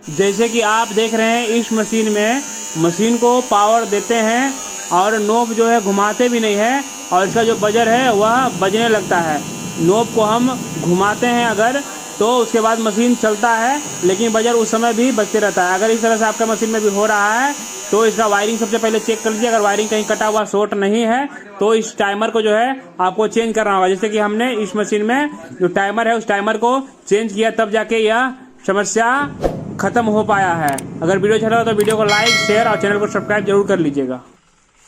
जैसे कि आप देख रहे हैं इस मशीन में, मशीन को पावर देते हैं और नोब जो है घुमाते भी नहीं है और इसका जो बजर है वह बजने लगता है। नोब को हम घुमाते हैं अगर तो उसके बाद मशीन चलता है, लेकिन बजर उस समय भी बजते रहता है। अगर इस तरह से आपका मशीन में भी हो रहा है तो इसका वायरिंग सबसे पहले चेक कर लीजिए। अगर वायरिंग कहीं कटा हुआ शॉर्ट नहीं है तो इस टाइमर को जो है आपको चेंज करना होगा। जैसे कि हमने इस मशीन में जो टाइमर है उस टाइमर को चेंज किया, तब जाके यह समस्या खत्म हो पाया है। अगर वीडियो अच्छा लगा तो वीडियो को लाइक, शेयर और चैनल को सब्सक्राइब जरूर कर लीजिएगा।